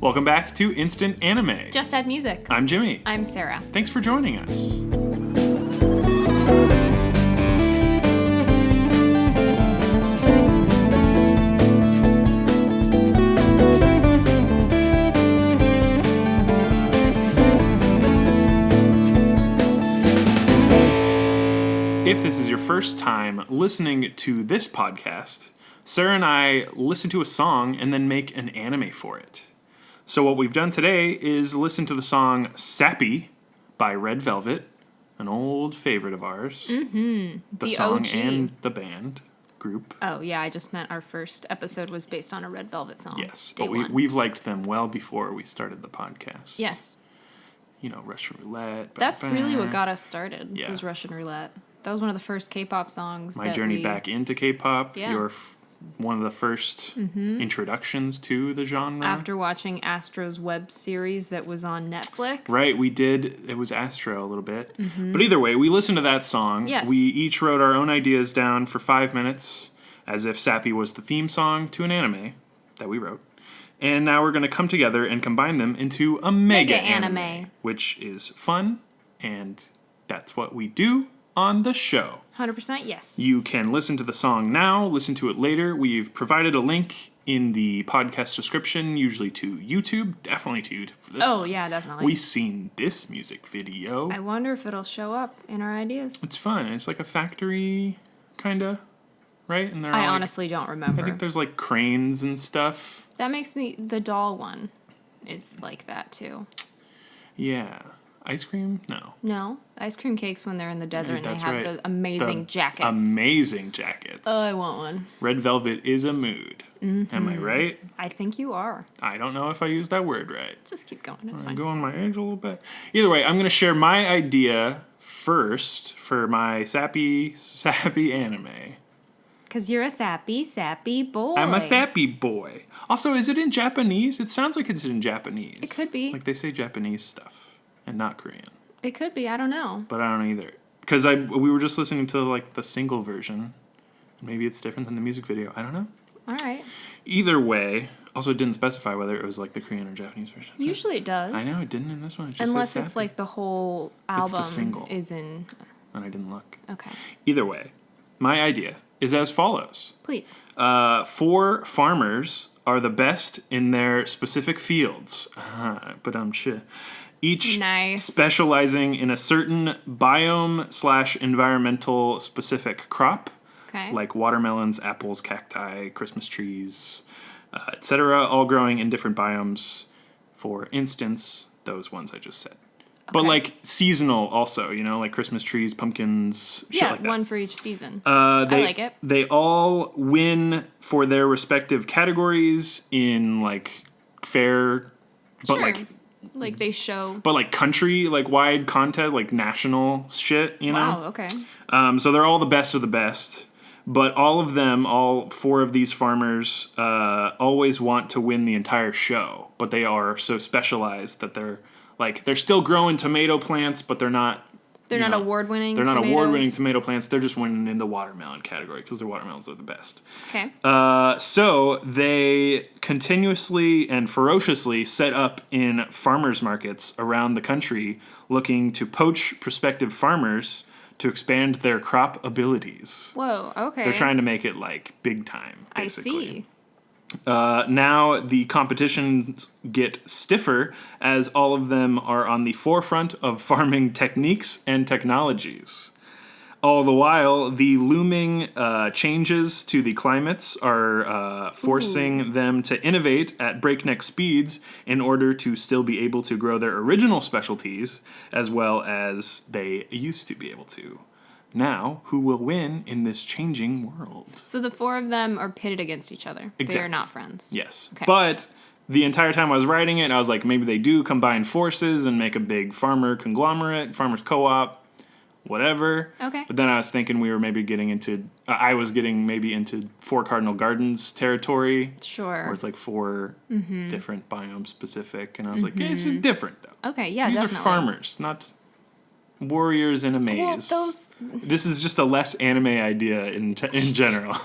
Welcome back to Instant Anime. Just Add Music. I'm Jimmy. I'm Sarah. Thanks for joining us. If this is your first time listening to this podcast, Sarah and I listen to a song and then make an anime for it. So what we've done today is listen to the song Sappy by Red Velvet, an old favorite of ours. Mm-hmm. The song OG. and the band group. Oh, yeah, I just meant our first episode was based on a Red Velvet song. Yes, Day but one. we've liked them well before we started the podcast. Yes. You know, Russian Roulette. That's really what got us started, Yeah. was Russian Roulette. That was one of the first K-pop songs My journey back into K-pop. Yeah. One of the first introductions to the genre. After watching Astro's web series that was on Netflix. Right, we did. It was Astro a little bit. But either way, we listened to that song. Yes. We each wrote our own ideas down for 5 minutes, as if Sappy was the theme song to an anime that we wrote. And now we're going to come together and combine them into a mega anime, which is fun, and that's what we do on the show. 100% yes. You can listen to the song now, listen to it later. We've provided a link in the podcast description, usually to YouTube, definitely to YouTube for this Oh, one. yeah, definitely. We've seen this music video. I wonder if it'll show up in our ideas. It's fun. It's like a factory, kind of, right? And they're I all honestly don't remember. I think there's like cranes and stuff. That makes me... The doll one is like that, too. Yeah. Ice cream? No. No. Ice cream cakes when they're in the desert and they That's have right. those amazing jackets. Amazing jackets. Oh, I want one. Red Velvet is a mood. Am I right? I think you are. I don't know if I used that word right. Just keep going. It's I'm fine. going my age a little bit. Either way, I'm going to share my idea first for my sappy anime. Because you're a sappy boy. I'm a sappy boy. Also, is it in Japanese? It sounds like it's in Japanese. It could be. Like they say Japanese stuff and not Korean. It could be. I don't know. But I don't know either. Because we were just listening to like the single version. Maybe it's different than the music video. I don't know. All right. Either way, also it didn't specify whether it was like the Korean or Japanese version. Usually it does. I know it didn't in this one. It just Unless says it's sappy. like the whole the album single. is in... And I didn't look. Okay. Either way, my idea is as follows. Please. 4 farmers are the best in their specific fields. But each Nice. specializing in a certain biome/environmental specific crop, Okay. like watermelons, apples, cacti, Christmas trees, etc., all growing in different biomes. For instance, those ones I just said. But Okay. like seasonal also, you know, like Christmas trees, pumpkins, shit Yeah, like that. one for each season. I like it. They all win for their respective categories in like fair, but Sure. like they show... country like wide content, like national shit, you know. Wow, okay. So they're all the best of the best, but all 4 of these farmers always want to win the entire show, but they are so specialized that they're still growing tomato plants, but they're not. They're not award-winning They're not tomatoes? award-winning tomato plants. They're just winning in the watermelon category because their watermelons are the best. Okay. So they continuously and ferociously set up in farmers markets around the country, looking to poach prospective farmers to expand their crop abilities. Whoa, okay. They're trying to make it like big time, basically. I see. Now the competitions get stiffer as all of them are on the forefront of farming techniques and technologies. All the while, the looming changes to the climates are forcing them to innovate at breakneck speeds in order to still be able to grow their original specialties as well as they used to be able to. Now, who will win in this changing world? So the 4 of them are pitted against each other. Exactly. They are not friends. Yes. Okay. But the entire time I was writing it, I was like, maybe they do combine forces and make a big farmer conglomerate, farmers co-op, whatever. Okay. But then I was thinking we were maybe getting into, I was getting maybe into 4 Cardinal Gardens territory. Sure. Where it's like 4 different biome specific. And I was like, this is different though. Okay, yeah, These definitely. are farmers, not warriors in a maze. Well, those. This is just a less anime idea in general.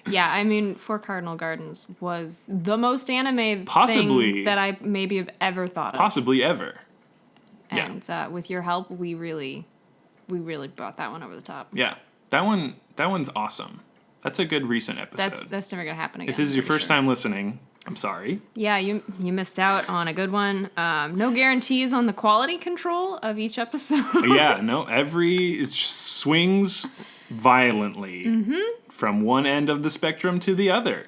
Yeah, I mean, Four Cardinal Gardens was the most anime Possibly. thing that I maybe have ever thought of. Possibly ever. Yeah. And with your help, we really brought that one over the top. Yeah. That one's awesome. That's a good recent episode. That's never gonna happen again. If this is your I'm pretty first sure. time listening, I'm sorry. Yeah, you missed out on a good one. No guarantees on the quality control of each episode. Yeah, no, it swings violently from one end of the spectrum to the other.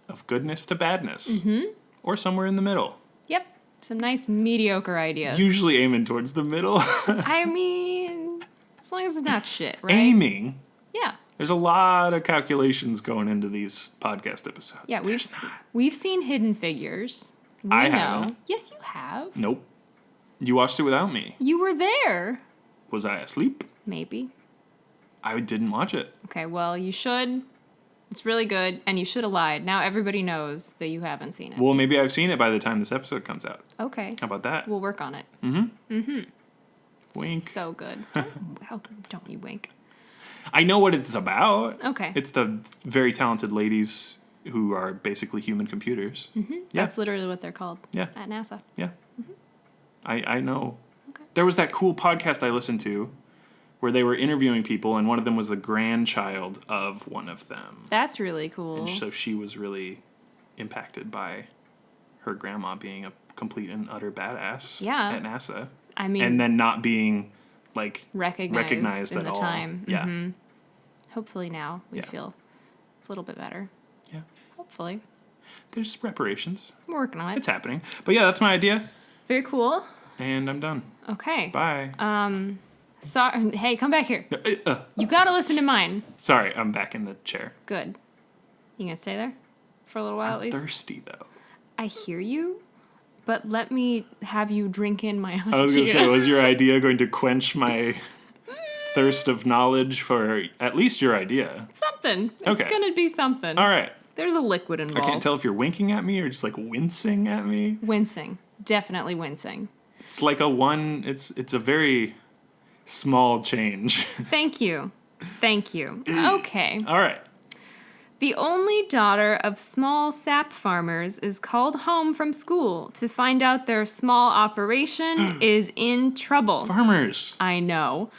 Of goodness to badness. Or somewhere in the middle. Yep, some nice mediocre ideas. Usually aiming towards the middle. I mean, as long as it's not shit, right? Aiming. Yeah. There's a lot of calculations going into these podcast episodes. Yeah, There's not. we've seen Hidden Figures. We I know. haven't. Yes, you have. Nope. You watched it without me. You were there. Was I asleep? Maybe. I didn't watch it. Okay, well, you should. It's really good, and you should have lied. Now everybody knows that you haven't seen it. Well, maybe I've seen it by the time this episode comes out. Okay. How about that? We'll work on it. Wink. So good. How don't you wink? I know what it's about. Okay. It's the very talented ladies who are basically human computers. Yeah. That's literally what they're called. Yeah. At NASA. Yeah. I know. Okay. There was that cool podcast I listened to where they were interviewing people, and one of them was the grandchild of one of them. That's really cool. And so she was really impacted by her grandma being a complete and utter badass Yeah. at NASA. I mean, And then not being, like, recognized in at the all. time. Yeah. Mhm. Hopefully now we Yeah. feel it's a little bit better. Yeah. Hopefully. There's reparations. We're working on it. It's happening. But yeah, that's my idea. Very cool. And I'm done. Okay. Bye. Hey, come back here. You gotta listen to mine. Sorry, I'm back in the chair. Good. You gonna stay there for a little while I'm at least? thirsty, though. I hear you, but let me have you drink in my idea. I was going to say, was your idea going to quench my thirst of knowledge for at least your idea? Something. Okay. It's gonna be something. All right. There's a liquid I involved. can't tell if you're winking at me or just like wincing at me. Wincing. Definitely wincing. It's like it's a very small change. Thank you. Thank you. Okay. All right. The only daughter of small sap farmers is called home from school to find out their small operation is in trouble. Farmers. I know.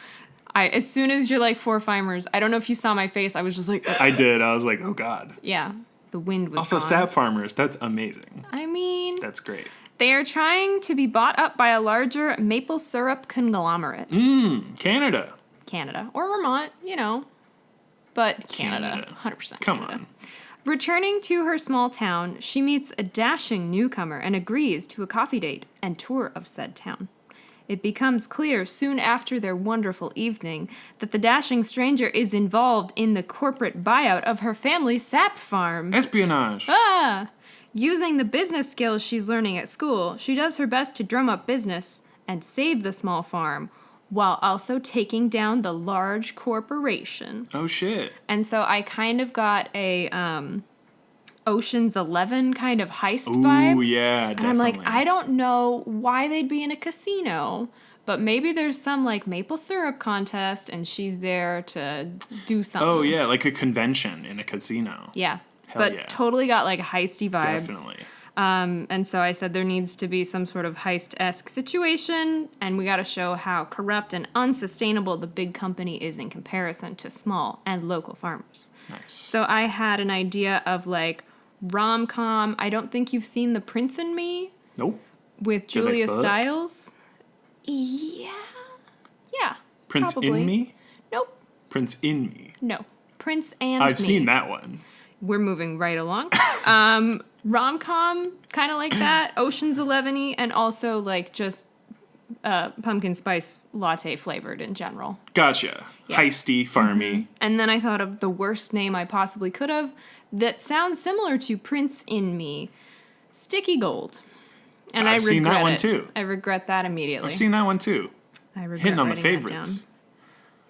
As soon as you're like four farmers, I don't know if you saw my face. I was just like, I did. I was like, oh, God. yeah, the wind was Also, gone. sap farmers. That's amazing. I mean, That's great. they are trying to be bought up by a larger maple syrup conglomerate. Canada. Canada or Vermont, you know. But Canada. Canada. 100% Come Canada. on. Returning to her small town, she meets a dashing newcomer and agrees to a coffee date and tour of said town. It becomes clear soon after their wonderful evening that the dashing stranger is involved in the corporate buyout of her family's sap farm. Espionage. Using the business skills she's learning at school, she does her best to drum up business and save the small farm, while also taking down the large corporation. Oh, shit. And so I kind of got a Ocean's 11 kind of heist Ooh, vibe. yeah, And definitely. I'm like, I don't know why they'd be in a casino, but maybe there's some like maple syrup contest and she's there to do something. Oh, yeah, like a convention in a casino. Yeah. Hell but yeah. totally got like heisty vibes. Definitely. And so I said there needs to be some sort of heist-esque situation, and we got to show how corrupt and unsustainable the big company is in comparison to small and local farmers. Nice. So I had an idea of like rom-com. I don't think you've seen The Prince and Me Nope. with Did they Julia fuck? Stiles. Yeah. Yeah. Prince probably. in Me? Nope. Prince in Me. No. Prince and I've Me. seen that one. We're moving right along. Rom-com, kind of like that. Ocean's 11-y, and also like just pumpkin spice latte flavored in general. Gotcha. Yeah. Heisty, farmy. And then I thought of the worst name I possibly could have that sounds similar to Prince in Me, Sticky Gold. And I've I seen that regret one it. too. I regret that immediately. I've seen that one too. I regret Hitting on the writing that favorites. down.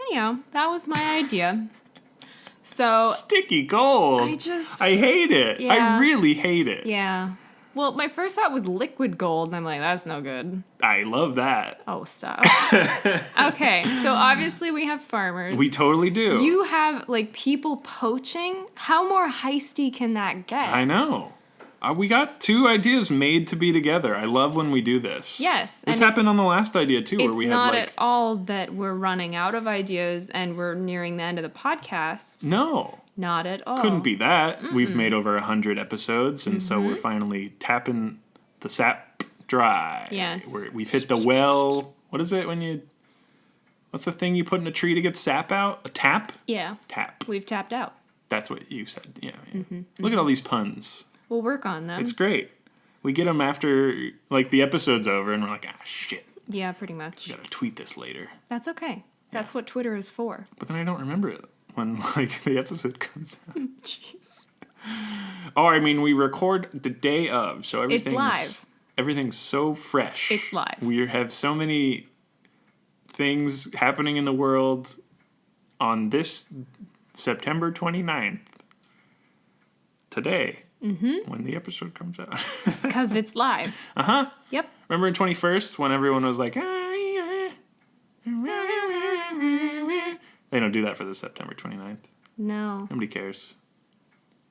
Anyhow, that was my idea. So Sticky gold. I just- I hate it. Yeah. I really hate it. yeah, Well, my first thought was liquid gold, and I'm like, that's no good. I love that. Oh, stop. Okay, so obviously we have farmers. We totally do. You have, like, people poaching. How more heisty can that get? I know. We got 2 ideas made to be together. I love when we do this. Yes. This and happened on the last idea, too, where it's we not had, like... at all that we're running out of ideas and we're nearing the end of the podcast. No. Not at all. Couldn't be that. We've made over 100 episodes, and so we're finally tapping the sap dry. Yes. We've hit the well. What is it when you... What's the thing you put in a tree to get sap out? A tap? Yeah. Tap. We've tapped out. That's what you said. Yeah. Look at all these puns. We'll work on them. It's great. We get them after, like, the episode's over, and we're like, shit. Yeah, pretty much. Gotta tweet this later. That's okay. That's what Twitter is for. But then I don't remember it when, like, the episode comes out. Jeez. Oh, I mean, we record the day of, so everything's... live. Everything's so fresh. It's live. We have so many things happening in the world on this September 29th. Today. When the episode comes out. Because it's live. Uh-huh. Yep. Remember in 21st when everyone was like... They don't do that for the September 29th. No. Nobody cares.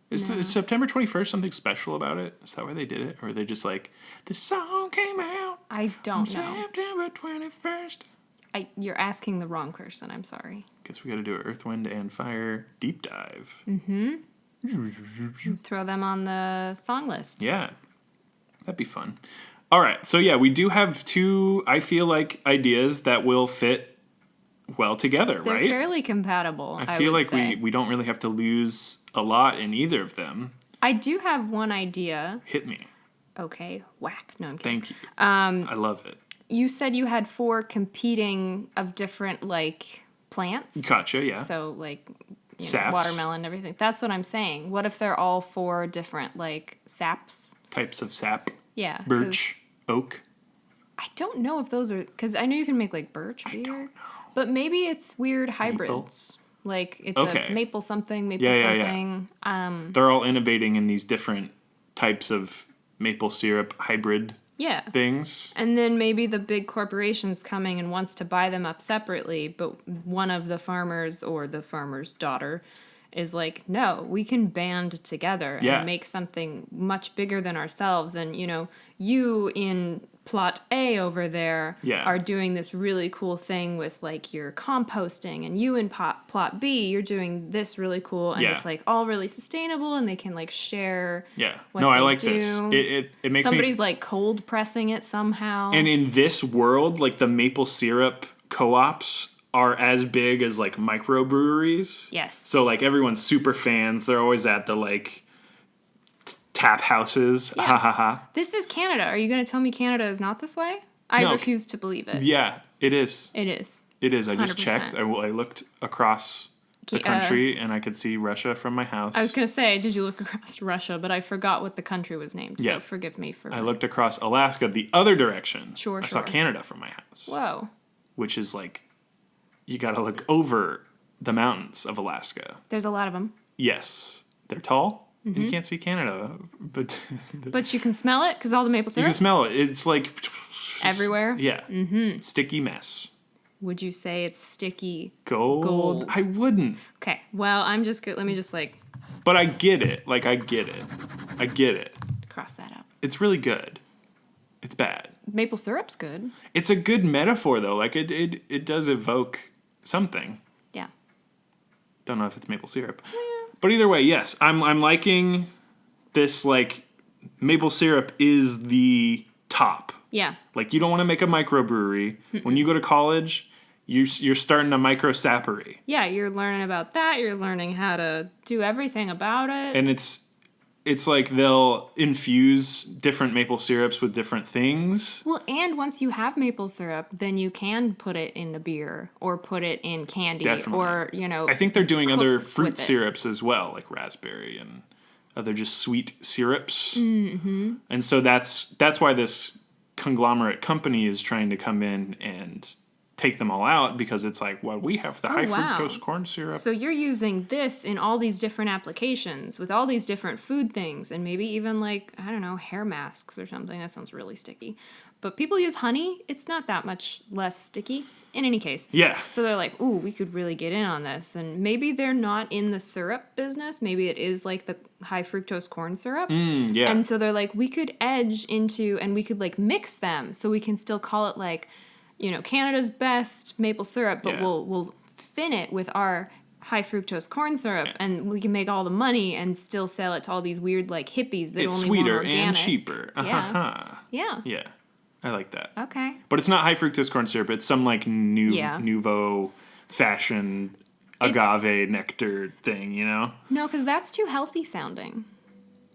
Is September 21st something special about it? Is that why they did it? Or are they just like, the song came out I don't know. September 21st? You're asking the wrong person. I'm sorry. Guess we gotta do an Earth, Wind, and Fire deep dive. Throw them on the song list. Yeah. That'd be fun. All right. So, yeah, we do have 2, I feel like, ideas that will fit well together, They're right? fairly compatible, I feel would like say. we don't really have to lose a lot in either of them. I do have one idea. Hit me. Okay, whack. No, I'm kidding. Thank you. I love it. You said you had 4 competing of different, like, plants. Gotcha, yeah. So, like, Saps. watermelon, everything. That's what I'm saying. What if they're all 4 different, like, saps? Types of sap. Yeah. 'cause Birch. Oak. I don't know if those are... Because I know you can make, like, birch beer. I don't know. But maybe it's weird hybrids. Like, it's Okay. a maple something, maple Yeah. something. They're all innovating in these different types of maple syrup hybrid Yeah. things. And then maybe the big corporation's coming and wants to buy them up separately, but one of the farmers or the farmer's daughter is like, no, we can band together and make something much bigger than ourselves. And, you in plot A over there are doing this really cool thing with, like, your composting, and you in plot B, you're doing this really cool, and it's, like, all really sustainable, and they can, like, share what I they like do. this. It makes Somebody's, like, cold pressing it somehow. And in this world, like, the maple syrup co-ops are as big as, like, microbreweries. Yes. So, like, everyone's super fans. They're always at the, like, tap houses. Yeah. Ha ha ha. This is Canada. Are you going to tell me Canada is not this way? I No. refuse to believe it. Yeah, it is. It is. It is. I just 100%. checked. I looked across the country, and I could see Russia from my house. I was going to say, did you look across Russia? But I forgot what the country was named. So Yeah. forgive me for... I looked across Alaska the other direction. Sure, I saw sure. Canada from my house. Whoa. Which is like, you gotta look over the mountains of Alaska. There's a lot of them. Yes. They're tall, and you can't see Canada, but But you can smell it because all the maple you syrup can smell it. It's like... everywhere. Yeah. Sticky mess. Would you say it's sticky? Gold. I wouldn't. Okay. Well, I'm just good. Let me just, like, But I get it. Like, I get it. I get it. cross that out. It's really good. It's bad. Maple syrup's good. It's a good metaphor, though. Like, it does evoke something. Yeah. Don't know if it's maple syrup. But either way, yes. I'm liking this, like, maple syrup is the top. Yeah. Like, you don't want to make a microbrewery. When you go to college, you're starting a micro sappery. Yeah, you're learning about that. You're learning how to do everything about it. And it's like they'll infuse different maple syrups with different things. Well, and once you have maple syrup, then you can put it in a beer or put it in candy. Definitely. Or, I think they're doing cook other with fruit it. syrups as well, like raspberry and other just sweet syrups. Mm-hmm. And so that's why this conglomerate company is trying to come in and take them all out because it's like, well, we have the high wow. fructose corn syrup. So you're using this in all these different applications with all these different food things and maybe even like, I don't know, hair masks or something. That sounds really sticky. But people use honey. It's not that much less sticky. In any case. Yeah. So they're like, ooh, we could really get in on this. And maybe they're not in the syrup business. Maybe it is like the high fructose corn syrup. Yeah. And so they're like, we could edge into, and we could like mix them so we can still call it like, you know, Canada's best maple syrup, but we'll thin it with our high fructose corn syrup, and we can make all the money and still sell it to all these weird like hippies that it's only sweeter want organic. and cheaper. Yeah. Yeah. Yeah. I like that. Okay. But it's not high fructose corn syrup. It's some like nouveau fashion agave nectar thing, you know? No, because that's too healthy sounding.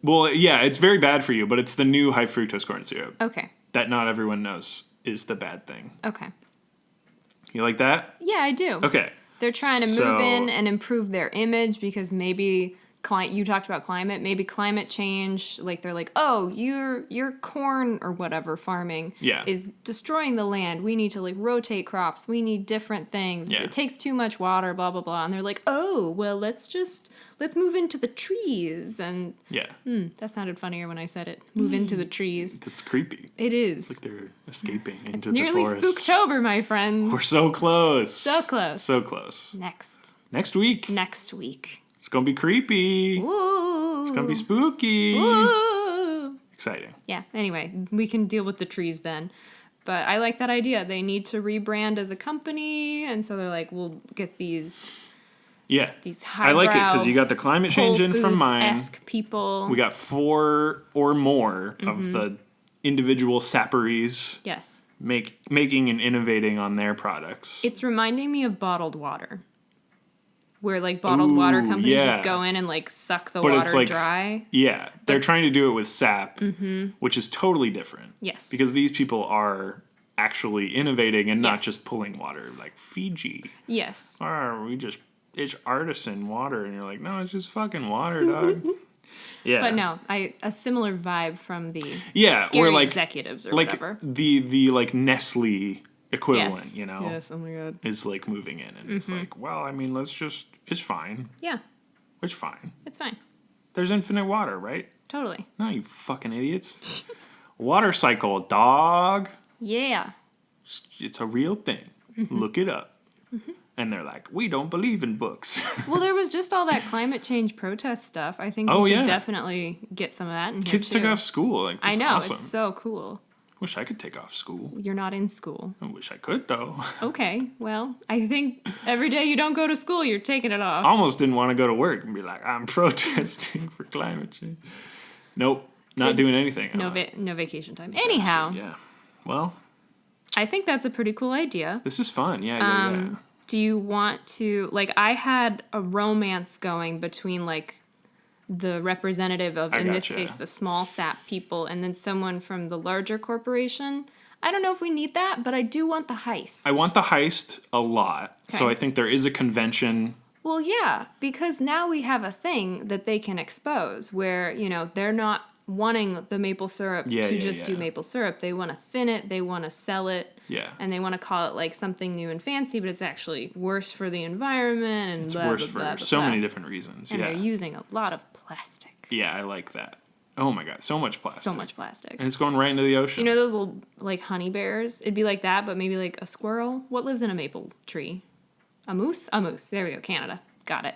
Well, yeah, it's very bad for you, but it's the new high fructose corn syrup Okay. that not everyone knows is the bad thing. Okay. You like that? Yeah, I do. Okay. They're trying to move in and improve their image because maybe you talked about climate, maybe climate change, like they're like, oh, your corn or whatever farming is destroying the land. We need to like rotate crops. We need different things. Yeah. It takes too much water, blah, blah, blah. And they're like, oh, well, let's move into the trees. And that sounded funnier when I said it. Move into the trees. That's creepy. It is. Like they're escaping into It's nearly the forest. Spooktober, my friend. We're so close. So close. So close. Next week. Next week. It's going to be creepy. Ooh. It's going to be spooky. Ooh. Exciting. Yeah, anyway, we can deal with the trees then. But I like that idea. They need to rebrand as a company, and so they're like, we'll get these highbrow, I like it because you got the climate change in from mine. Whole-Foods-esque people. We got 4 or more of the individual sapperies. Yes. Making and innovating on their products. It's reminding me of bottled water. Where like bottled water companies just go in and like suck the water like, dry. Yeah, they're trying to do it with sap, which is totally different. Yes. Because these people are actually innovating and not just pulling water like Fiji. Yes. It's artisan water, and you're like, no, it's just fucking water, dog. Yeah. But no, a similar vibe from the or like executives or like whatever. The like Nestle equivalent, you know. Yes, oh my god. Is like moving in and it's like, well, I mean, it's fine. Yeah. It's fine. It's fine. There's infinite water, right? Totally. No, you fucking idiots. Water cycle, dog. Yeah. It's a real thing. Look it up. And they're like, we don't believe in books. Well, there was just all that climate change protest stuff. I think we could definitely get some of that in here Kids too. took off school. Like, I know, awesome. it's so cool. Wish I could take off school. You're not in school. I wish I could, though. Okay, well, I think every day you don't go to school, you're taking it off. Almost didn't want to go to work and be like, I'm protesting for climate change. Nope, not doing anything. No vacation time. Anyhow. Yeah. Well. I think that's a pretty cool idea. This is fun. Yeah. Do you want to, like, I had a romance going between, like, the representative of, in this case, the small sap people, and then someone from the larger corporation. I don't know if we need that, but I do want the heist. I want the heist a lot. Okay. So I think there is a convention. Well, yeah, because now we have a thing that they can expose where, you know, they're not wanting the maple syrup to just do maple syrup. They want to thin it, they want to sell it, and they want to call it like something new and fancy, but it's actually worse for the environment and it's blah, worse blah, for blah, blah, so blah. many different reasons. And they're using a lot of plastic. Yeah, I like that. Oh my god, so much plastic. So much plastic. And it's going right into the ocean. You know those little like honey bears? It'd be like that, but maybe like a squirrel. What lives in a maple tree? A moose? A moose. There we go. Canada. Got it.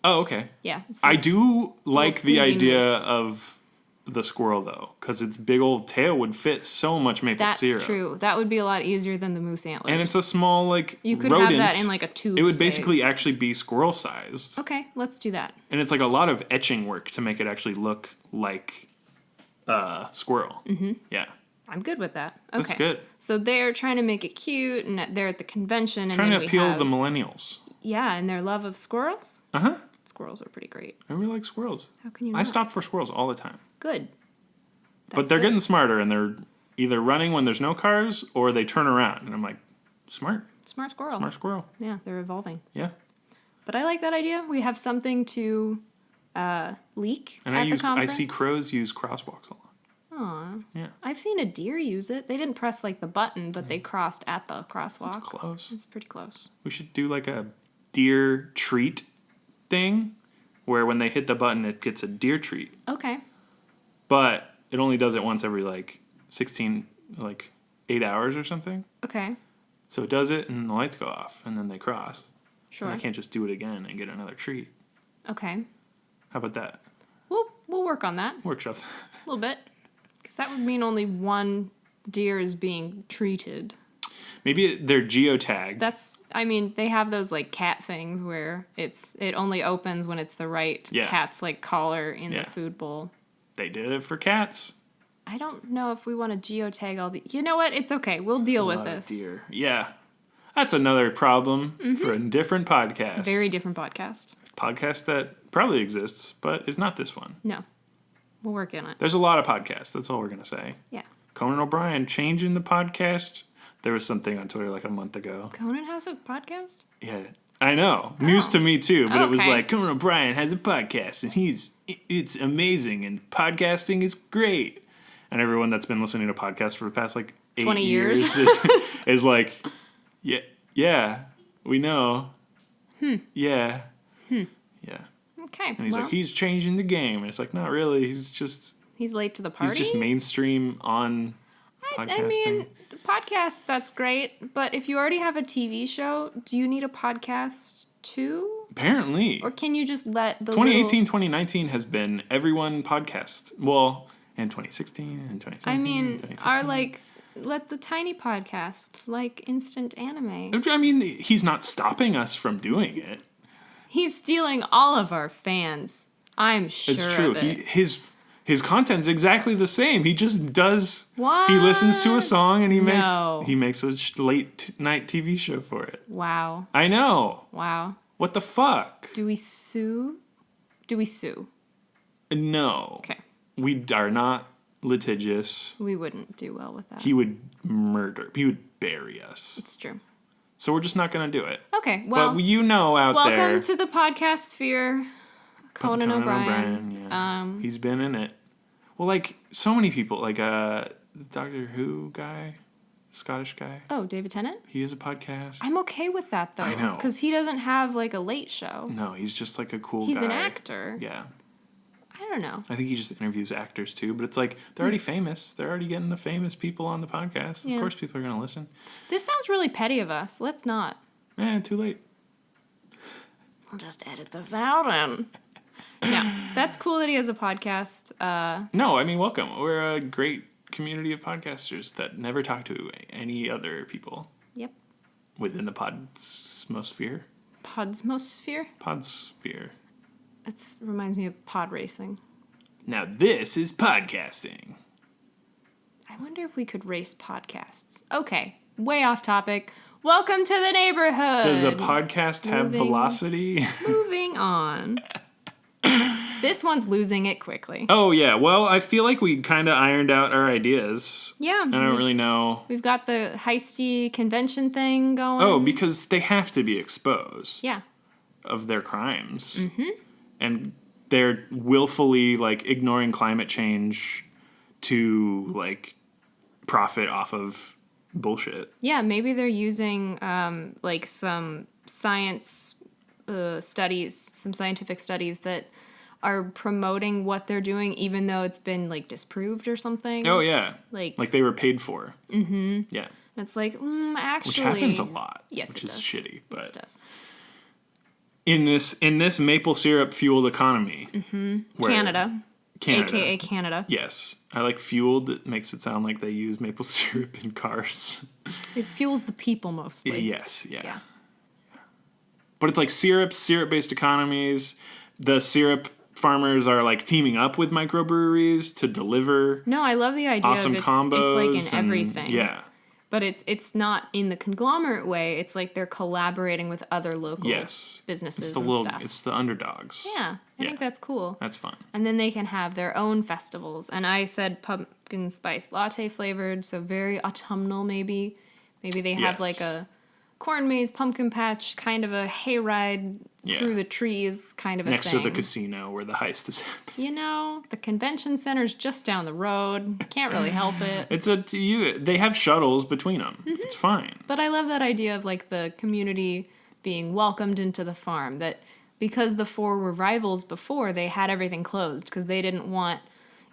Oh, okay. Yeah. So I do like the idea moose. Of the squirrel, though, because its big old tail would fit so much maple syrup. That's true. That would be a lot easier than the moose antlers. And it's a small, like, you could rodent. have that in, like, a tube It would size. basically actually be squirrel-sized. Okay, let's do that. And it's, like, a lot of etching work to make it actually look like squirrel. Mm-hmm. Yeah. I'm good with that. Okay. That's good. So they're trying to make it cute, and they're at the convention. Trying and to appeal the millennials. Yeah, and their love of squirrels. Uh-huh. Squirrels are pretty great. I really like squirrels. How can you not? I stop for squirrels all the time. Good. But they're getting smarter, and they're either running when there's no cars, or they turn around. And I'm like, smart. Smart squirrel. Smart squirrel. Yeah, they're evolving. Yeah. But I like that idea. We have something to leak and at the conference. I see crows use crosswalks a lot. Aw. Yeah. I've seen a deer use it. They didn't press like the button, but they crossed at the crosswalk. It's close. It's pretty close. We should do like a deer treat thing where when they hit the button, it gets a deer treat. Okay. But it only does it once every like 8 hours or something. Okay. So it does it and then the lights go off and then they cross. Sure. And I can't just do it again and get another treat. Okay. How about that? We'll work on that Workshop. a little bit. Because that would mean only one deer is being treated. Maybe they're geotagged. They have those like cat things where it only opens when it's the right cat's like collar in the food bowl. They did it for cats. I don't know if we want to geotag all the... You know what? It's okay. We'll deal with this. Deer. Yeah. That's another problem for a different podcast. Very different podcast. Podcast that probably exists, but is not this one. No. We'll work on it. There's a lot of podcasts. That's all we're going to say. Yeah. Conan O'Brien changing the podcast. There was something on Twitter like a month ago. Conan has a podcast? Yeah. I know. News to me too, but it was Okay. like Conan O'Brien has a podcast and it's amazing and podcasting is great. And everyone that's been listening to podcasts for the past like 20 years. is like, yeah, we know. Yeah. Yeah. Okay. And he's like, he's changing the game. And it's like, not really. He's late to the party? He's just mainstream on podcasting. I mean, the podcast, that's great. But if you already have a TV show, do you need a podcast too? Apparently. Or can you just let the 2018, 2019 has been everyone podcast. Well, and 2016 and 2017. I mean, 2015. are like... Let the tiny podcasts, like Instant Anime. I mean, he's not stopping us from doing it. He's stealing all of our fans. I'm sure It's true. of it. His content's exactly the same. He just does. What? He listens to a song and he No. makes a late night TV show for it. Wow. I know. Wow. What the fuck? Do we sue? No. Okay. We are not litigious. We wouldn't do well with that. He would murder. He would bury us. It's true. So we're just not going to do it. Okay, well, but you know out there. welcome to the podcast sphere, Conan O'Brien. Yeah. He's been in it. Well, like, so many people, like, Doctor Who guy, Scottish guy. Oh, David Tennant? He has a podcast. I'm okay with that, though. I know. Because he doesn't have, like, a late show. No, he's just, like, a cool guy. He's an actor. Yeah. I don't know. I think he just interviews actors, too. But it's like, they're already famous. They're already getting the famous people on the podcast. Yeah. Of course people are going to listen. This sounds really petty of us. Let's not. Too late. I'll just edit this out and... No, that's cool that he has a podcast. No, I mean, welcome. We're a great community of podcasters that never talk to any other people. Yep. Within the Podsmosphere. Podsmosphere? Podsphere. It reminds me of pod racing. Now this is podcasting. I wonder if we could race podcasts. Okay, way off topic. Welcome to the neighborhood. Does a podcast have velocity? Moving on. This one's losing it quickly. Oh, yeah. Well, I feel like we kind of ironed out our ideas. Yeah. I don't really know. We've got the heisty convention thing going. Oh, because they have to be exposed. Yeah. Of their crimes. Mm-hmm. And they're willfully, like, ignoring climate change to, like, profit off of bullshit. Yeah, maybe they're using, like, some science studies, some scientific studies that are promoting what they're doing, even though it's been, like, disproved or something. Oh, yeah. Like they were paid for. Mm-hmm. Yeah. it's like, actually... Which happens a lot. Yes, which it is does. shitty. But Yes, it does. In this maple syrup fueled economy, Canada. AKA Canada. Yes, I like fueled. It makes it sound like they use maple syrup in cars. It fuels the people mostly. Yes, yeah. Yeah. But it's like syrup-based economies. The syrup farmers are like teaming up with microbreweries to deliver No, I love the idea awesome of combos. it's like in everything. Yeah. But it's not in the conglomerate way. It's like they're collaborating with other local businesses and stuff. It's the underdogs. Yeah, I think that's cool. That's fun. And then they can have their own festivals. And I said pumpkin spice latte flavored, so very autumnal maybe. Maybe they have Yes. like a corn maze, pumpkin patch, kind of a hayride through the trees kind of a Next thing. to the casino where the heist is happening. You know, the convention center's just down the road. Can't really help it. They have shuttles between them. Mm-hmm. It's fine. But I love that idea of like the community being welcomed into the farm. That because the four were rivals before, they had everything closed because they didn't want,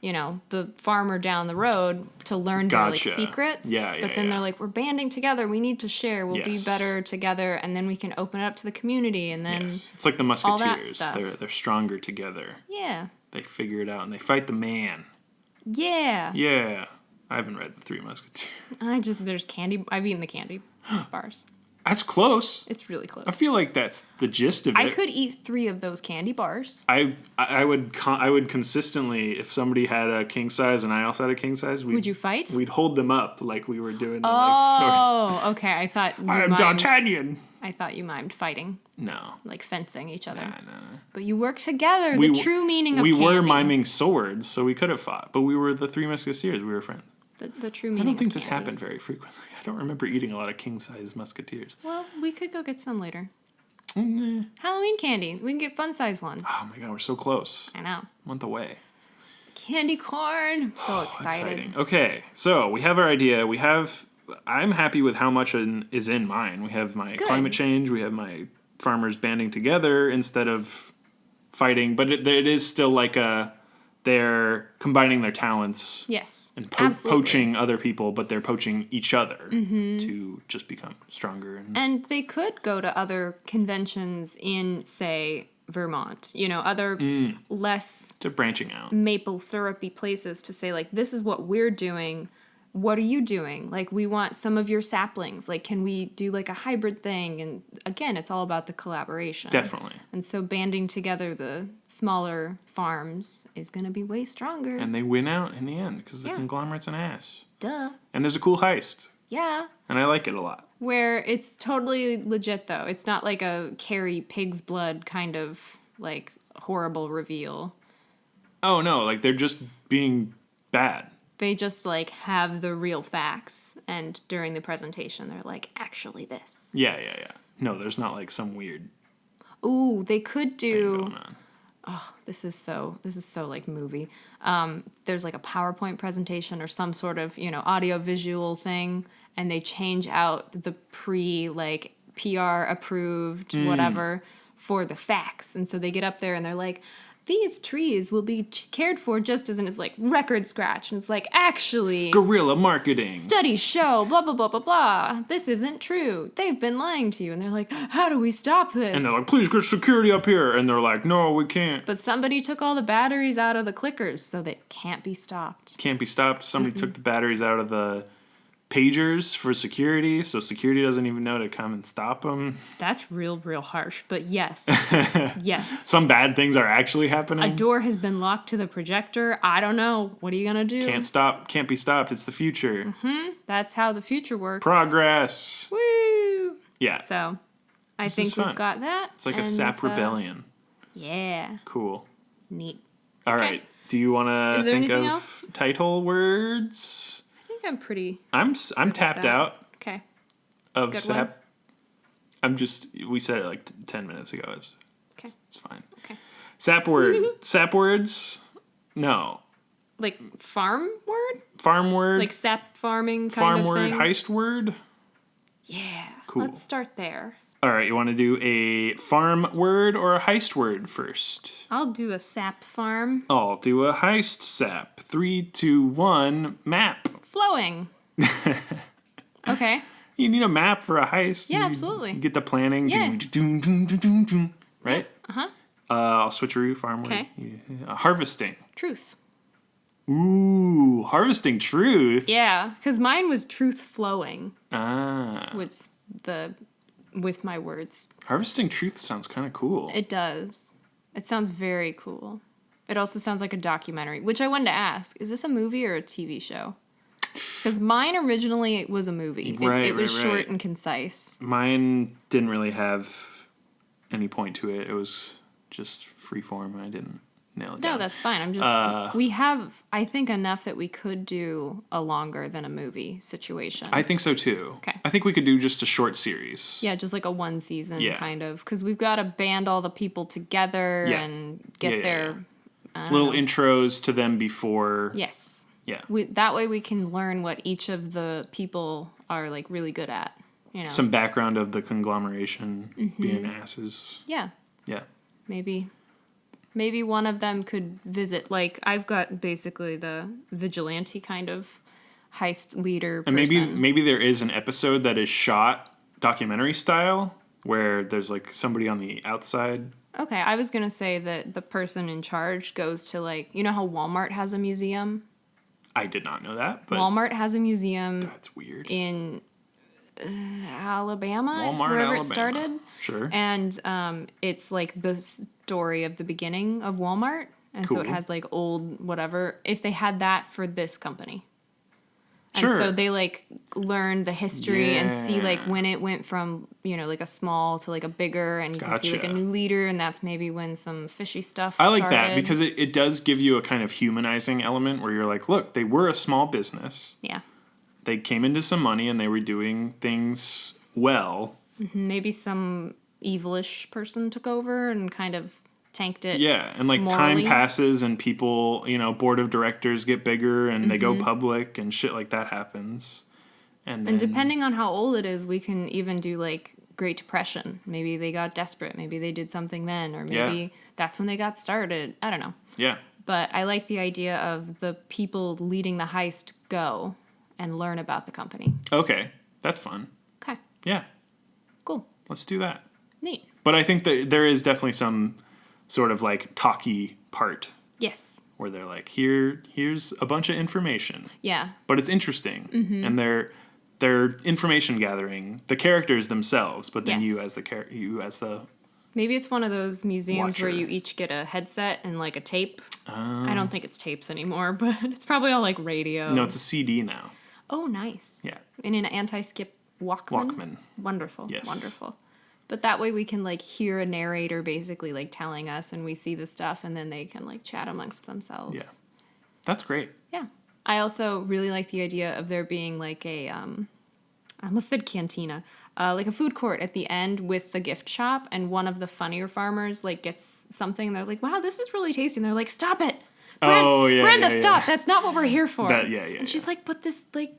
you know, the farmer down the road to learn their like Gotcha. secrets. Yeah, But then yeah. they're like, we're banding together. We need to share. We'll be Yes. better together, and then we can open it up to the community. And then Yes. It's like the all that Musketeers. stuff. They're stronger together. yeah, They figure it out and they fight the man. yeah. Yeah. I haven't read the Three Musketeers. There's candy. I've eaten the candy bars. That's close. It's really close. I feel like that's the gist of it. I could eat 3 of those candy bars. I would consistently, if somebody had a king size and I also had a king size, Would you fight? we'd hold them up like we were doing the Oh, okay. I thought you I'm mimed. D'Artagnan. I thought you mimed fighting, No. like fencing each other. Nah. But you work together. We The w- true meaning of We candy. were miming swords, so we could have fought, but we were the Three Musketeers. We were friends. The true I meaning. don't think of this candy. happened very frequently. I don't remember eating a lot of king size musketeers. Well, we could go get some later. Nah. Halloween candy. We can get fun size ones. Oh my god, we're so close. I know. Month away. Candy corn. I'm so excited. Exciting. Okay, so we have our idea. I'm happy with how much is in mine. We have my Good. climate change. We have my farmers banding together instead of fighting. But it is still like they're combining their talents Yes. and absolutely. poaching other people, but they're poaching each other Mm-hmm. to just become stronger. And they could go to other conventions in, say, Vermont. You know, other less They're branching out. maple syrupy places to say, like, this is what we're doing. What are you doing? Like, we want some of your saplings. Like, can we do like a hybrid thing? And again, it's all about the collaboration. Definitely. And so banding together the smaller farms is going to be way stronger. And they win out in the end because the Yeah. conglomerate's an ass. Duh. And there's a cool heist. Yeah. And I like it a lot. Where it's totally legit, though. It's not like a Carrie pig's blood kind of like horrible reveal. Oh no, like they're just being bad. They just like have the real facts, and during the presentation, they're like, actually, this. Yeah. No, there's not like some weird Ooh, they could thing do. going on. This is so like movie. There's like a PowerPoint presentation or some sort of, you know, audio visual thing, and they change out the like PR approved whatever for the facts. And so they get up there and they're like, these trees will be cared for just as, and it's like record scratch, and it's like, actually, Guerrilla marketing. studies show blah blah blah blah blah, this isn't true, they've been lying to you. And they're like, how do we stop this? And they're like, please get security up here. And they're like, no, we can't. But somebody took all the batteries out of the clickers, so they can't be stopped. Can't be stopped. Somebody took the batteries out of the pagers for security, so security doesn't even know to come and stop them. That's real harsh, but yes. Yes. Some bad things are actually A happening. door has been locked to the projector. I don't know. What are you gonna do? Can't be stopped. It's the future. That's how the future works. Progress. Woo! Yeah. So, I is think fun. we've got that. It's like a and, sap rebellion. Yeah. Cool. Neat. All Okay. right. Do you want to Is there think of anything else? title words? I think I'm pretty I'm tapped that. out okay. of Good sap. We said it like 10 minutes ago. It's Okay. fine. Okay. Sap word. Sap words? No. Like farm word? Farm word? Like sap farming kind farm of word? thing? Heist word? Yeah. Cool. Let's start there. All right. You want to do a farm word or a heist word first? I'll do a sap farm. I'll do a heist sap. 3, 2, 1, map. Flowing. Okay. You need a map for a heist. Yeah, You absolutely. get the planning. Yeah. Right? Uh-huh. I'll switcheroo farm word. Okay. Yeah. Harvesting. Truth. Ooh, harvesting truth. Yeah, because mine was truth flowing, Ah. with my words. Harvesting truth sounds kind of cool. It does. It sounds very cool. It also sounds like a documentary, which I wanted to ask, is this a movie or a TV show? Because mine originally was a movie. Right, it was right, short right. and concise. Mine didn't really have any point to it. It was just free form. I didn't nail it No, down. that's fine. I'm just we have I think enough that we could do a longer than a movie situation. I think so too. Okay. I think we could do just a short series. Yeah, just like a one season Yeah. kind of, because we've got to band all the people together Yeah. and get Yeah, their Little intros to them before. yes. Yeah. That way we can learn what each of the people are like really good at. You know. Some background of the conglomeration Mm-hmm. being asses. Yeah. Yeah. Maybe one of them could visit. Like I've got basically the vigilante kind of heist leader And person. maybe there is an episode that is shot documentary style where there's like somebody on the outside. Okay, I was gonna say that the person in charge goes to like, you know how Walmart has a museum? I did not know that, but Walmart has a museum that's weird. in Alabama, Walmart, wherever Alabama. it started. Sure. And it's like the story of the beginning of Walmart. And so it Cool. has like old whatever. If they had that for this company. And Sure. so they like learn the history and see like Yeah. when it went from, you know, like a small to like a bigger, and you can see like a Gotcha. new leader, and that's maybe when some fishy stuff I like that started. because it does give you a kind of humanizing element where you're like, look, they were a small business. Yeah. They came into some money and they were doing things well. Maybe some evilish person took over and kind of tanked it. Yeah, and like Morally. time passes and people, board of directors get bigger and they Mm-hmm. go public and shit like that happens. And then, And depending on how old it is, we can even do like Great Depression. Maybe they got desperate. Maybe they did something then, or maybe Yeah. that's when they got started. I don't know. yeah, But I like the idea of the people leading the heist go and learn about the company. okay, that's fun. Okay, Yeah, cool. let's do that. Neat. But I think that there is definitely some sort of like talky part Yes. where they're like, here's a bunch of information, Yeah. but it's interesting, Mm-hmm. and they're information gathering the characters themselves, but then Yes. you as the Maybe it's one of those museums where Watcher. you each get a headset and like a tape. Oh. I don't think it's tapes anymore, but it's probably all like radio. no, it's a CD now. Oh, nice. Yeah, In an anti-skip Walkman. Walkman. Wonderful. Yes. Wonderful. But that way we can like hear a narrator basically like telling us, and we see the stuff, and then they can like chat amongst themselves. Yeah. That's great. Yeah. I also really like the idea of there being like a I almost said cantina, like a food court at the end with the gift shop, and one of the funnier farmers like gets something. And they're like, "Wow, this is really tasty." And they're like, "Stop it, Oh, yeah, Brenda, yeah, stop! yeah. That's not what we're here for." Yeah, And she's like, "But this like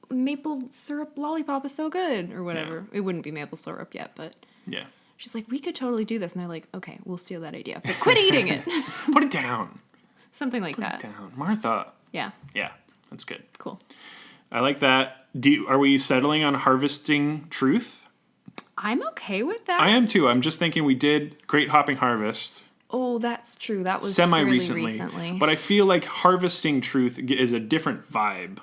maple syrup lollipop is so good," or whatever. It wouldn't be maple syrup yet, but Yeah. she's like, "We could totally do this." And they're like, "Okay, we'll steal that idea, but quit eating it." Put it down. Something like Put that. it down. Martha. Yeah, Yeah, that's good. cool. I like that. Are we settling on harvesting truth? I'm okay with that. I am too. I'm just thinking we did Great Hopping Harvest Oh, that's true. That was semi fairly recently. But I feel like harvesting truth is a different vibe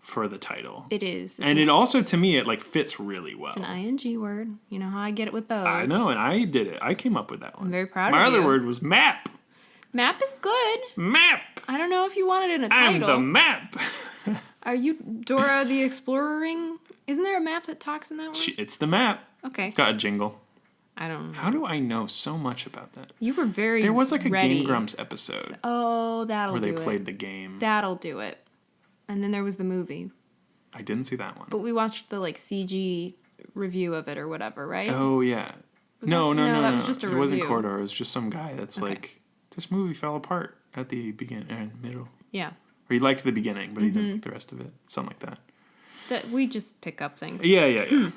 for the title. it is. It's And it also, to me, it like fits really well. an ing word. You know how I get it with those. I know, and I did it. I came up with that one. I'm very proud My of other you. word was map. Map is good. Map. I don't know if you want it in a I'm title. the map. Are you Dora the Exploring? Isn't there a map that talks in that one? It's the map. Okay. It's got a jingle. I don't know. How do I know so much about that? You were very There was like a ready. Game Grumps episode Oh, that'll where they do played it. the game. That'll do it. And then there was the movie. I didn't see that one. But we watched the like CG review of it or whatever, right? Oh yeah. Was No, that- no, no, no, that no. was just a It wasn't review. Corridor. It was just some guy that's Okay. like, this movie fell apart at the beginning and middle. Yeah. Or he liked the beginning, but he Mm-hmm. didn't like the rest of it. Something like that. That we just pick up things. Yeah, yeah, yeah.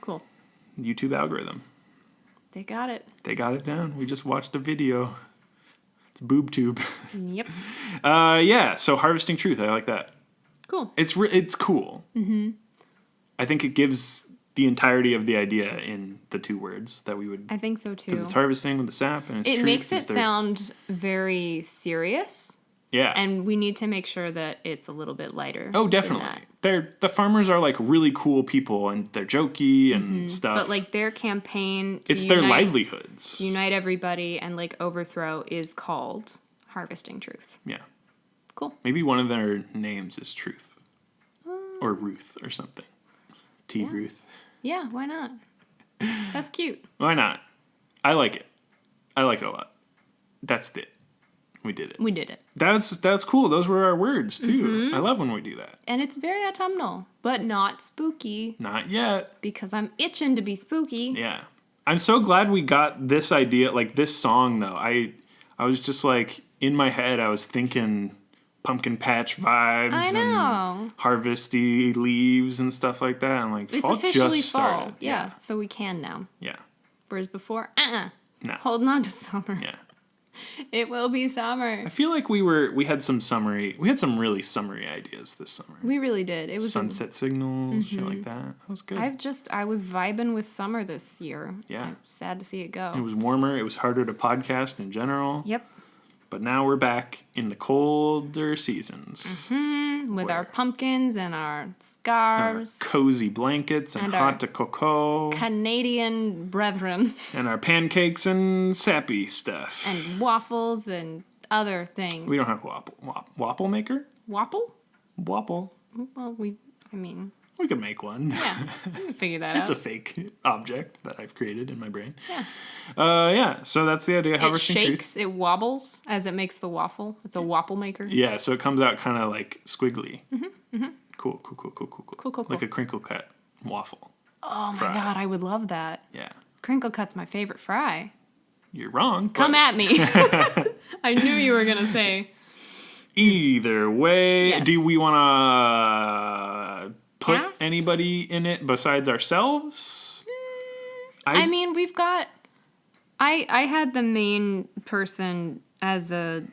Cool. YouTube algorithm. They got it. They got it down. We just watched a video. It's boob tube. Yep. Yeah. So harvesting truth. I like that. Cool. It's cool. Mm-hmm. I think it gives the entirety of the idea in the two words that we would. I think so too. Because it's harvesting with the sap and it's It truth makes is it their- sound very serious, Yeah. and we need to make sure that it's a little bit lighter. Oh, than definitely. that. The farmers are like really cool people and they're jokey and stuff. But like their campaign to it's unite, their livelihoods. to unite everybody and like overthrow is called Harvesting Truth. Yeah. Cool. Maybe one of their names is Truth. Or Ruth or something. T. Yeah. Ruth. Yeah, why not? That's cute. Why not? I like it. I like it a lot. That's it. We did it. We did it. That's cool. Those were our words, too. I love when we do that. And it's very autumnal, but not spooky. Not yet. Because I'm itching to be spooky. Yeah. I'm so glad we got this idea, like this song, though. I was just like, in my head, I was thinking pumpkin patch vibes. I know. And harvesty leaves and stuff like that. I'm like, It's fall officially just fall. started. Yeah, so we can now. Yeah. Whereas before, No. holding on to summer. Yeah. It will be summer. I feel like we had some really summery ideas this summer. We really did. It was Sunset signals, shit like that. That was good. I was vibing with summer this year. Yeah. I'm sad to see it go. It was warmer. It was harder to podcast in general. Yep. But now we're back in the colder seasons. With our pumpkins and our Our scarves. cozy blankets and And our hot to cocoa. Canadian brethren. And our pancakes and sappy stuff. And waffles and other things. We don't have waffle maker? Wapple? Waffle. Well, We could make one. yeah, we can figure that It's out. a fake object that I've created in my brain. Yeah. Yeah, so that's the idea. It Harvesting shakes, trees. it wobbles as it makes the waffle. It's a waffle maker. Yeah, so it comes out kind of like squiggly. Cool. Cool. Like a crinkle cut waffle. Oh my fry. god, I would love that. Yeah. Crinkle cut's my favorite fry. You're wrong. Come but at me. I knew you were going to say. Either way, Yes. do we want to put Cast? anybody in it besides ourselves? I mean, we've got. I had the main person as a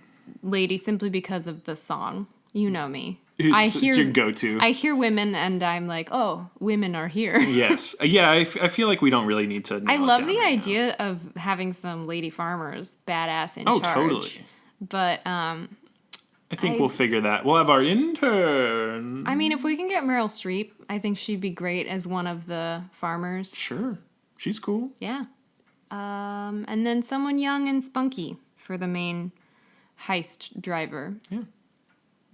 lady simply because of the song. You know me. It's your go-to. I hear women and I'm like, oh, women are here. Yes. Yeah, I feel like we don't really need to. I nail it love down the right now. idea of having some lady farmers badass in Oh, charge. totally. But I think we'll figure that. We'll have our intern. I mean, if we can get Meryl Streep, I think she'd be great as one of the farmers. Sure. She's cool. Yeah. And then someone young and spunky for the main heist driver. Yeah.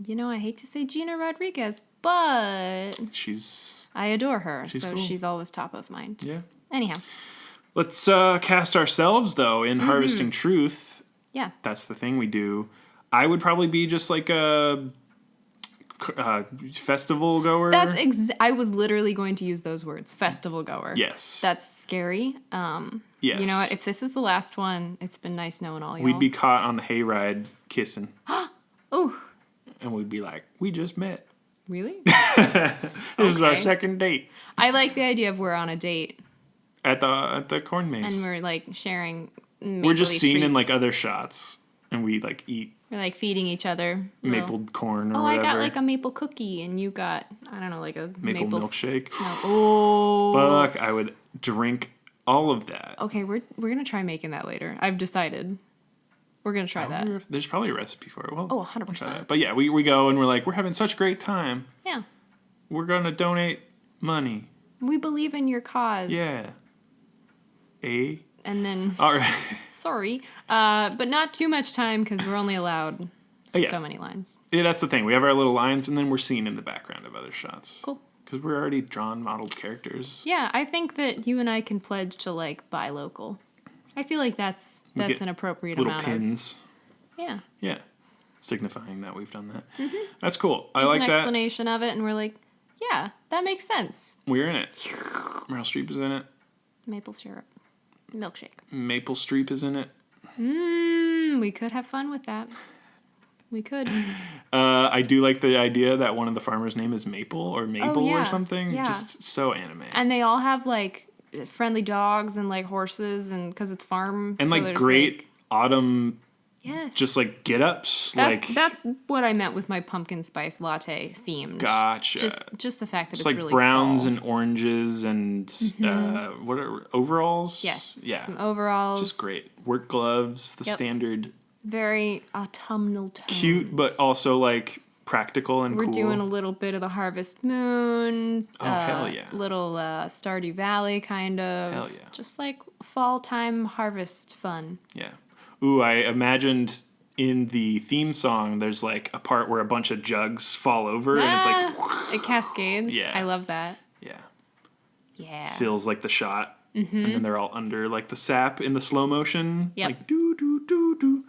You know, I hate to say Gina Rodriguez, but She's. I adore her, She's so cool. she's always top of mind. Yeah. Anyhow, Let's cast ourselves, though, in Harvesting Truth. yeah. That's the thing we do. I would probably be just like a festival goer. I was literally going to use those words, festival goer. Yes. That's scary. Yes. You know what? If this is the last one, it's been nice knowing all y'all. We'd be caught on the hayride kissing. Ooh, And we'd be like, we just met. really? This is our Okay. second date I like the idea of we're on a date at the corn maze. and we're like sharing. We're just mapley seen in like treats. other shots, and we like eat We're like feeding each other. maple corn or Oh, whatever. I got like a maple cookie, and you got I don't know, like a maple s- milkshake. snow- Oh, Fuck, I would drink all of that. okay. We're gonna try making that later. I've decided. We're gonna try I that. wonder if there's probably a recipe for it. Well, Oh, 100%. we'll try that. But yeah, we go and we're like, we're having such a great time. Yeah, We're gonna donate money. we believe in your cause. Yeah. And then All right. sorry, but not too much time because we're only allowed yeah. so many lines. Yeah, that's the thing. We have our little lines, and then we're seen in the background of other shots. Cool. Because we're already drawn, modeled characters. Yeah, I think that you and I can pledge to like buy local. I feel like that's get an appropriate Little amount pins. of. Yeah. Yeah. Signifying that we've done that. That's cool. I There's like an that. explanation of it, and we're like, yeah, that makes sense. We're in it. Meryl Streep is in it. Maple syrup, milkshake. Maple Streep is in it. We could have fun with that. We could. I do like the idea that one of the farmers' name is Maple or Mabel yeah. or something. Yeah. Just so anime. And they all have like friendly dogs and like horses, and because it's farm. And so like there's, great autumn, yes. just like get ups. Like, That's what I meant with my pumpkin spice latte themed. gotcha. Just the fact that Just it's like really browns fall. and oranges and what are overalls? Yes. Yeah. Some overalls. Just great. Work gloves, the Yep. standard Very autumnal tones. cute, but also like practical and We're cool. doing a little bit of the Harvest Moon. Oh, hell yeah. Little Stardew Valley kind of. Hell yeah. Just like fall time harvest fun. Yeah. Ooh, I imagined in the theme song there's like a part where a bunch of jugs fall over and it's like It cascades. Yeah. I love that. yeah, Yeah. fills like the shot. And then they're all under like the sap in the slow motion. Yep. Like do do do do.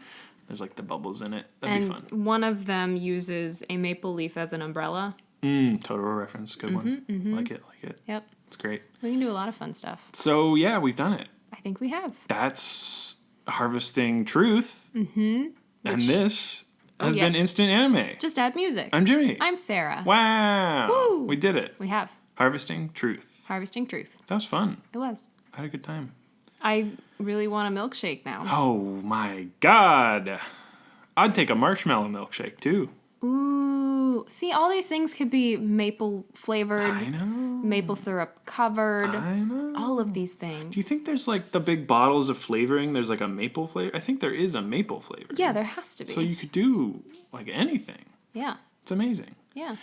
There's like the bubbles in it. That'd be And fun. one of them uses a maple leaf as an umbrella. Totoro reference. Good one. Like it. Yep. It's great. We can do a lot of fun stuff. So, yeah, we've done it. I think we have. That's Harvesting Truth. And this has yes. been Instant Anime. Just add music. I'm Jimmy. I'm Sarah. Wow. Woo. We did it. We have. Harvesting Truth. Harvesting Truth. That was fun. It was. I had a good time. I really want a milkshake now. Oh my god. I'd take a marshmallow milkshake too. Ooh. See, all these things could be maple flavored, I know. maple syrup covered. I know. All of these things. Do you think there's like the big bottles of flavoring? There's like a maple flavor? I think there is a maple flavor. Yeah, there has to be. So you could do like anything. Yeah. It's amazing. Yeah.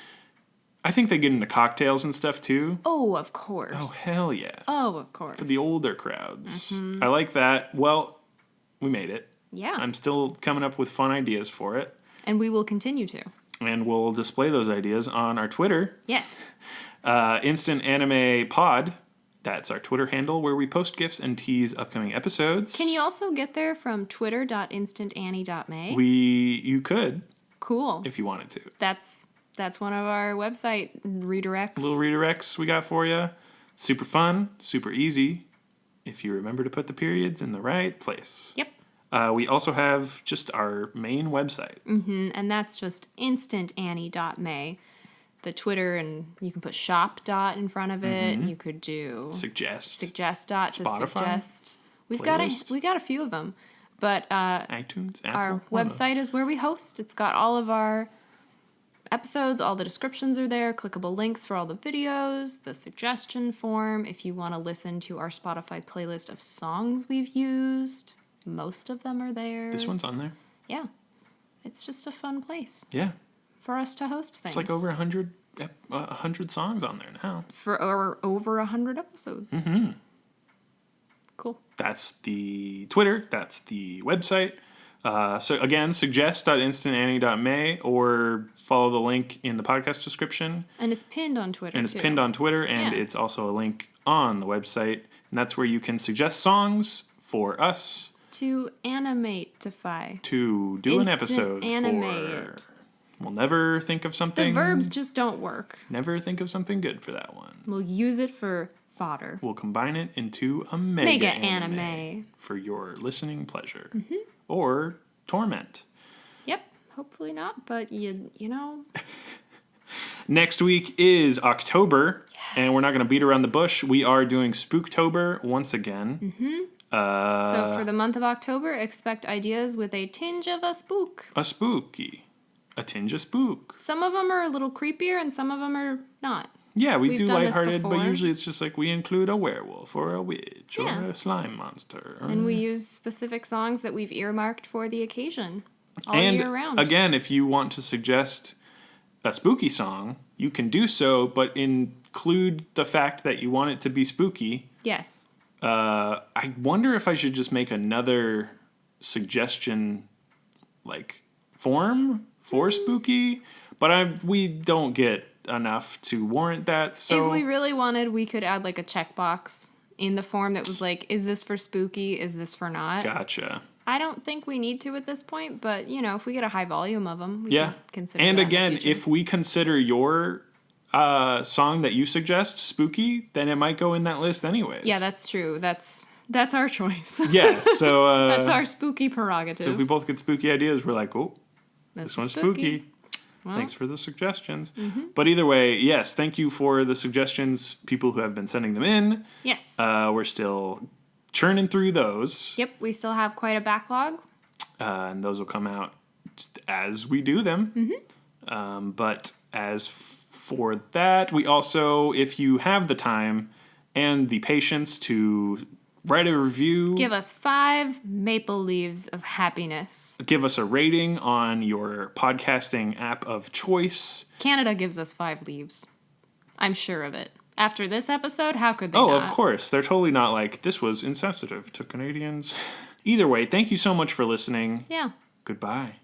I think they get into cocktails and stuff too. Oh, of course. Oh, hell yeah. Oh, of course. For the older crowds. I like that. Well, we made it. Yeah. I'm still coming up with fun ideas for it. And we will continue to. And we'll display those ideas on our Twitter. Yes. Instant Anime Pod. That's our Twitter handle where we post GIFs and tease upcoming episodes. Can you also get there from twitter.instantannie.may? You could, Cool. if you wanted to. That's one of our website redirects. Little redirects we got for you. Super fun, super easy, if you remember to put the periods in the right place. Yep. We also have just our main website. And that's just instantannie.may. The Twitter, and you can put shop dot in front of it. You could do suggest dot to Spotify? suggest. We Playlist? got a few of them, but iTunes, Apple. our one of those. website is where we host. It's got all of our episodes, all the descriptions are there, clickable links for all the videos, the suggestion form if you want to listen to our Spotify playlist of songs we've used. Most of them are there. This one's on there. Yeah. It's just a fun place Yeah. for us to host things. It's like over 100 songs on there now. For over 100 episodes. Cool. That's the Twitter. That's the website. So again, suggest.instantannie.may or follow the link in the podcast description. And it's pinned on Twitter, And it's too. pinned on Twitter, and Yeah. it's also a link on the website. And that's where you can suggest songs for us To animate-ify. to do an Instant episode animate. for. We'll never think of something. The verbs just don't work. Never think of something good for that one. We'll use it for fodder. We'll combine it into a mega, Mega anime anime. for your listening pleasure or torment. Yep. Hopefully not, but you know. Next week is October, and we're not going to beat around the bush. We are doing Spooktober once again. So for the month of October, expect ideas with a tinge of a spook. A tinge of spook. Some of them are a little creepier and some of them are not. Yeah, we We've do done this lighthearted, but before. usually it's just like we include a werewolf or a witch Yeah. or a slime monster. And we use specific songs that we've earmarked for the occasion all And year round. again, if you want to suggest a spooky song, you can do so, but include the fact that you want it to be spooky. Yes. I wonder if I should just make another suggestion, like, form for spooky, but we don't get enough to warrant that, so... If we really wanted, we could add like a checkbox in the form that was like, is this for spooky? Is this for not? Gotcha. I don't think we need to at this point, but you know, if we get a high volume of them, we Yeah. can consider And that in the again, future. if we consider your song that you suggest spooky, then it might go in that list anyways. Yeah, that's true. That's our choice. Yeah, so... That's our spooky prerogative. So if we both get spooky ideas, we're like, oh, That's this one's spooky. Well, Thanks for the suggestions. But either way, yes, thank you for the suggestions, people who have been sending them in. yes. We're still churning through those. Yep, we still have quite a backlog. And those will come out just as we do them. But as for that, we also, if you have the time and the patience to write a review, Give us 5 maple leaves of happiness. give us a rating on your podcasting app of choice. Canada gives us 5 leaves. I'm sure of it. After this episode, how could they Oh, not? of course. They're totally not like, this was insensitive to Canadians. Either way, thank you so much for listening. Yeah. Goodbye.